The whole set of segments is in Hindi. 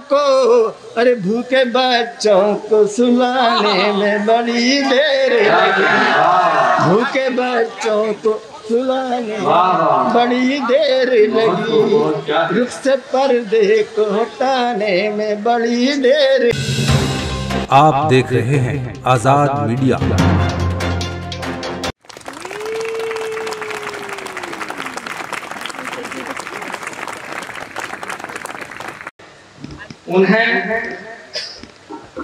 को, अरे भूखे बच्चों को सुलाने में बड़ी देर लगी, भूखे बच्चों को सुलाने में बड़ी देर लगी, रुख से पर्दे को हटाने में बड़ी देर। आप देख रहे हैं आजाद मीडिया। उन्हें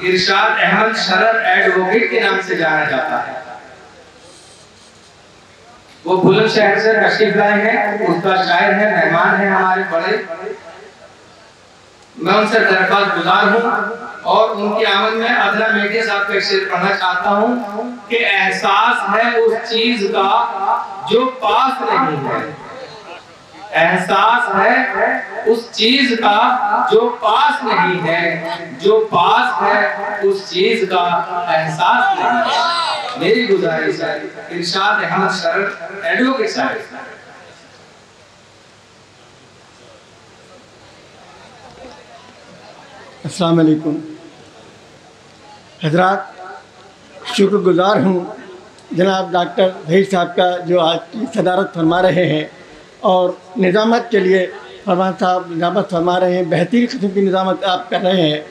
इरशाद अहमद शरर एडवोकेट के नाम से जाना जाता है। वो बुलंदशहर से तशरीफ लाए हैं, उसका शायर है, मेहमान है हमारे बड़े। मैं उनसे दरख्वास्त गुजार हूँ और उनकी आमद में अदना मेडिया साहब का शेर पढ़ना चाहता हूँ कि एहसास है उस चीज का जो पास नहीं है, एहसास है उस चीज का जो पास नहीं है, जो पास है उस चीज का एहसास नहीं है। मेरी गुजारिश है इरशाद अहमद शरर एडवोकेट साहब। अस्सलाम वालेकुम हजरात, शुक्रगुजार हूँ जनाब डॉक्टर जहीर साहब का जो आज की सदारत फरमा रहे हैं और निज़ामत के लिए फरमान साहब निज़ामत फरमा रहे हैं, बेहतरीन किस्म की निज़ामत आप कर रहे हैं।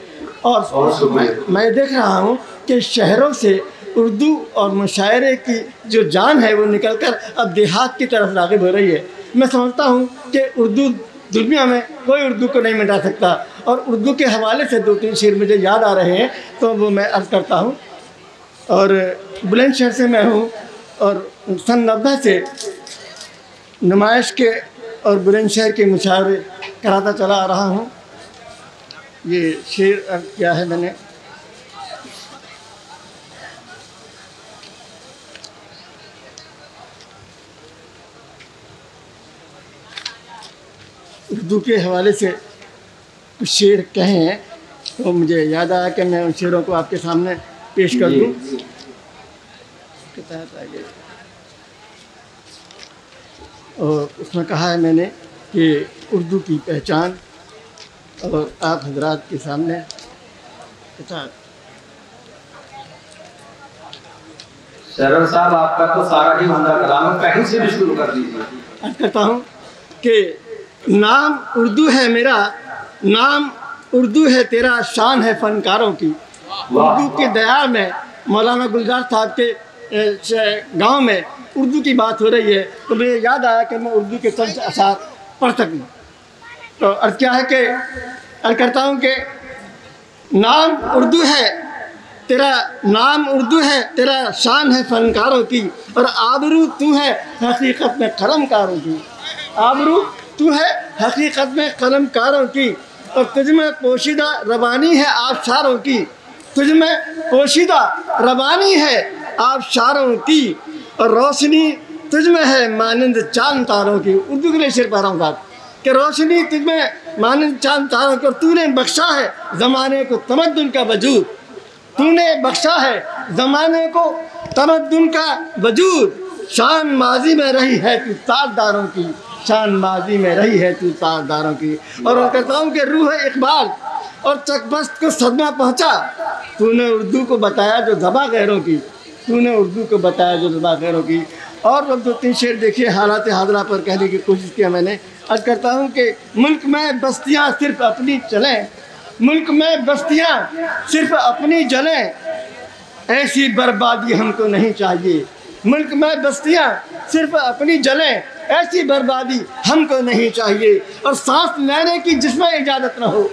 और मैं देख रहा हूँ कि शहरों से उर्दू और मुशायरे की जो जान है वो निकलकर अब देहात की तरफ राग़िब हो रही है। मैं समझता हूँ कि उर्दू दुनिया में कोई उर्दू को नहीं मिटा सकता और उर्दू के हवाले से दो तीन शेर मुझे याद आ रहे हैं, तो वो मैं अर्ज़ करता हूँ। और बुलंदशहर से मैं हूँ और सन 90 से नुमाइश के और बुलंदशहर के मुशायरे कराता चला आ रहा हूँ। ये शेर क्या है, मैंने उर्दू के हवाले से कुछ शेर कहे हैं, तो मुझे याद आया कि मैं उन शेरों को आपके सामने पेश कर दूँ। और उसमें कहा है मैंने कि उर्दू की पहचान, और आप हजरात के सामने शरर साहब आपका तो सारा ही उम्दा कलाम कहीं से भी शुरू कर दीजिए। अर्ज़ करता हूँ कि नाम उर्दू है मेरा, नाम उर्दू है तेरा, शान है फनकारों की। उर्दू की दया में मौलाना गुलजार साहब के गांव में उर्दू की बात हो रही है, तो मुझे याद आया कि मैं उर्दू के चंद अशार पढ़ सकूँ। तो अर्ज़ क्या है कि अर्ज़ करता हूँ कि नाम उर्दू है तेरा, नाम उर्दू है तेरा, शान है फनकारों की, और आबरू तू है हकीकत में कलमकारों की। आबरू तू है हकीकत में कलमकारों की, और तुझ में पोशीदा रवानी है आबशारों की, तुझ में पोशीदा रवानी है आबशारों की, और रोशनी तुझ में है मानंद चांद तारों की। उर्दू के लिए शेर पढ़ रहा हूँ साहब कि रोशनी तुझ में मानंद चांद तारों की, और तूने बख्शा है ज़माने को तमद्दुन का वजूद, तूने बख्शा है ज़माने को तमद्दुन का वजूद, शान माजी में रही है तू ताजदारों की, शान माजी में रही है तू ताजदारों की। और कहता हूँ कि रूह इकबाल और चकबस्त को सदमा पहुँचा, तूने उर्दू को बताया जो ज़बा गैरों की, तूने उर्दू को बताया जो ज़बा गैरों की। और अब दो तीन शेर देखिए हालात हाजरा पर कहने की कोशिश किया मैंने। अर्ज़ करता हूँ कि मुल्क में बस्तियाँ सिर्फ अपनी चलें, मुल्क में बस्तियाँ सिर्फ अपनी जलें, ऐसी बर्बादी हमको नहीं चाहिए। मुल्क में बस्तियाँ सिर्फ अपनी जलें, ऐसी बर्बादी हमको नहीं चाहिए। और सांस लेने की जिसमें इजाज़त न हो,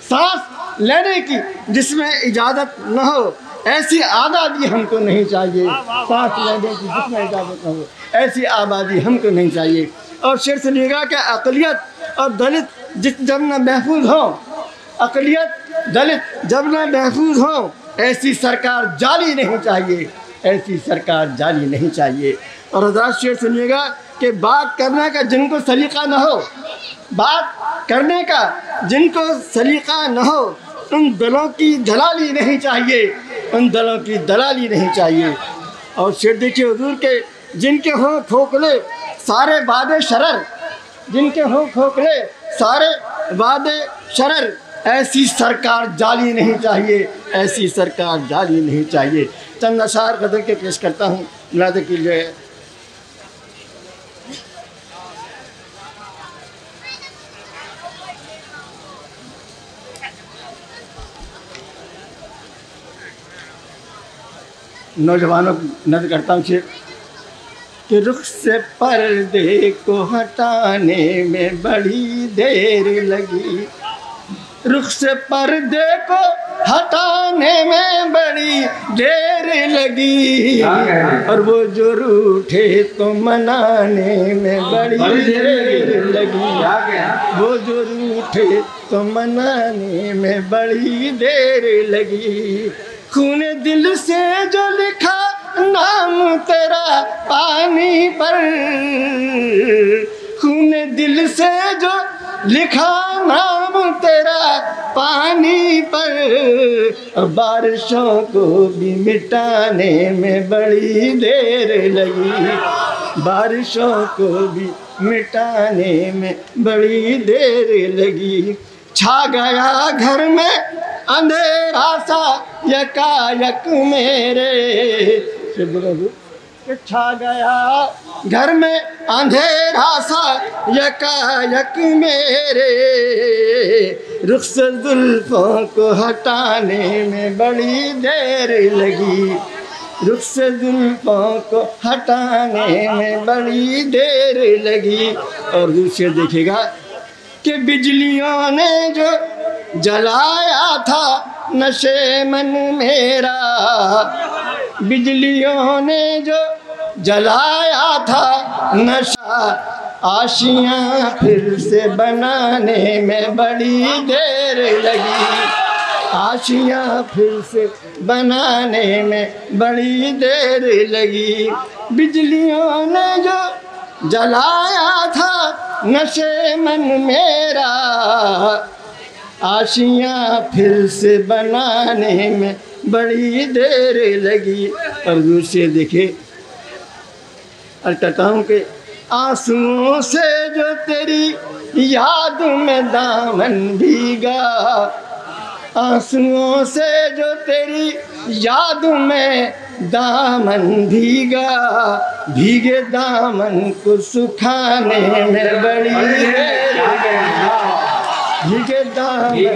सांस लेने की जिसमें इजाज़त न हो, ऐसी आबादी हमको नहीं चाहिए। सांस लेने की जिसमें इजाज़त न हो, ऐसी आबादी हमको नहीं चाहिए। और शेर सुनिएगा कि अक़लियत और दलित जब न महफूज हों, अक़लियत दलित जब न महफूज हों, ऐसी सरकार जाली नहीं चाहिए, ऐसी सरकार जाली नहीं चाहिए। और हज़रात शेर सुनिएगा कि बात करने का जिनको सलीका न हो, बात करने का जिनको सलीका न हो, उन दलों की दलाली नहीं चाहिए, उन दलों की दलाली नहीं चाहिए। और शेर देखिए हुजूर के, जिनके हों खोखले सारे वादे शरर, जिनके हों खोखले सारे वादे शरर, ऐसी सरकार जाली नहीं चाहिए, ऐसी सरकार जाली नहीं चाहिए। चंद अशार गज़ल के पेश करता हूँ, मुलाज़ा कीजिए। नौजवानों को नज़र करता हूँ शेर कि रुख से पर्दे को हटाने में बड़ी देर लगी, रुख से पर्दे को हटाने में बड़ी देर लगी, और वो जो रूठे तो मनाने में बड़ी देर लगी, वो जो रूठे तो मनाने में बड़ी देर लगी। खून दिल से जो लिखा नाम तेरा पानी पर, खून दिल से जो लिखा नाम तेरा पानी पर, बारिशों को भी मिटाने में बड़ी देर लगी, बारिशों को भी मिटाने में बड़ी देर लगी। छा गया घर में अंधेरा सा यकायक मेरे, छा गया घर में अंधेरा सा यकायक मेरे, रुख से जुल्फों को हटाने में बड़ी देर लगी, रुख से जुल्फों को हटाने में बड़ी देर लगी। और दूसरे देखिएगा कि बिजलियों ने जो जलाया था नशे मन मेरा, बिजलियों ने जो जलाया था नशा, आशियाँ फिर से बनाने में बड़ी देर लगी, आशियाँ फिर से बनाने में बड़ी देर लगी। बिजलियों ने जो जलाया था नशे मन मेरा, आशियाँ फिर से बनाने में बड़ी देर लगी। और दूसरे देखे और कहता हूँ कि आंसुओं से जो तेरी याद में दामन भीगा, आंसुओं से जो तेरी याद में दामन भीगा, भीगे दामन को सुखाने में बड़ी देर लगी, भीगे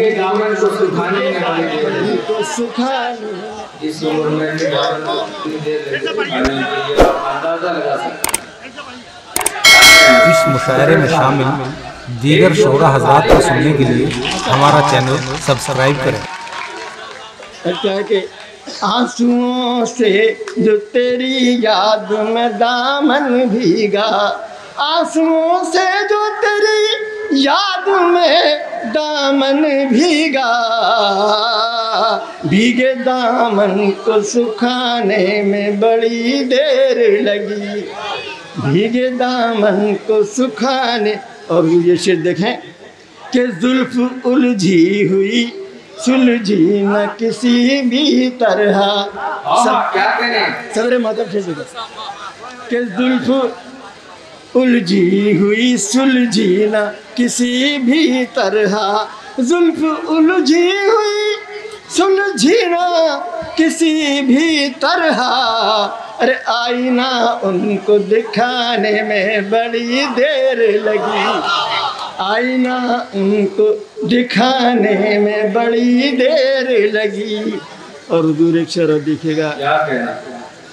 दामन को सुखाने में को सुखाने इस उम्र में अंदाजा लगा सकते। इस मुशायरे में शामिल दीगर शोरा हज़रात को सुनने के लिए हमारा चैनल सब्सक्राइब करें। क्या है कि आंसुओं से जो तेरी याद में दामन भीगा, आंसुओं से जो तेरी याद में दामन भीगा, भीगे दामन को सुखाने में बड़ी देर लगी, भीगे दामन को सुखाने। और ये शेर देखें कि जुल्फ उलझी हुई सुलझी न किसी भी तरह, क्या करें सदर मतलब कि जुल्फ उलझी हुई सुलझी न किसी भी तरह, जुल्फ उलझी हुई सुलझी न किसी भी तरह, अरे आईना उनको दिखाने में बड़ी देर लगी, आईना उनको दिखाने में बड़ी देर लगी। और दूर एक शेर दिखेगा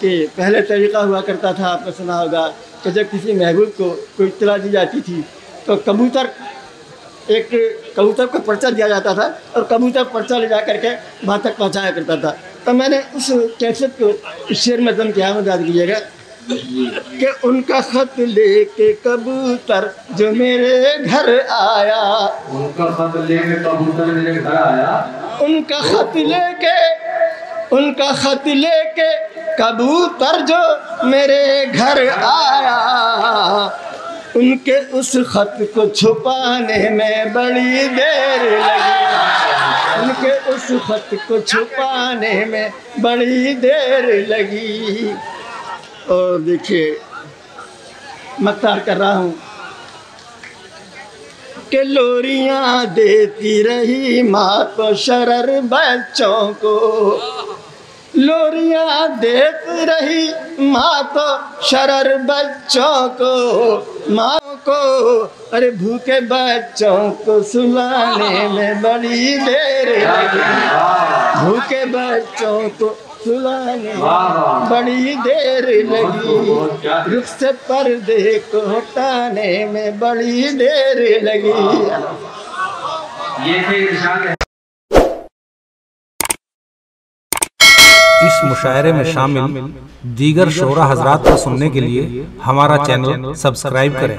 कि पहले तरीक़ा हुआ करता था, आपने सुना होगा कि जब किसी महबूब को कोई इत्तला दी जाती थी तो कबूतर, एक कबूतर को पर्चा दिया जाता था और कबूतर पर्चा ले जा करके वहाँ तक पहुँचाया करता था। तो मैंने उस कैसेट को इस शेर में दम क्या में याद कीजिएगा कि उनका खत लेके कबूतर जो मेरे घर आया, उनका खत लेके कबूतर मेरे घर आया, उनका खत लेके, उनका खत लेके कबूतर जो मेरे घर आया, उनके उस खत को छुपाने में बड़ी देर लगी, उनके उस खत को छुपाने में बड़ी देर लगी। और देखिए मख्तार कर रहा हूँ के लोरियां देती रही माँ को शरर बच्चों को, लोरियां देती रही माँ को शरर बच्चों को, माँ को अरे भूखे बच्चों को सुलाने में बड़ी देर लगी, भूखे बच्चों को सुलाने बड़ी देर लगी, रुख से पर्दे को हटाने में बड़ी देर लगी। ये थे इरशाद। इस मुशायरे में शामिल दीगर शोरा हजरात को सुनने के लिए हमारा चैनल सब्सक्राइब करें।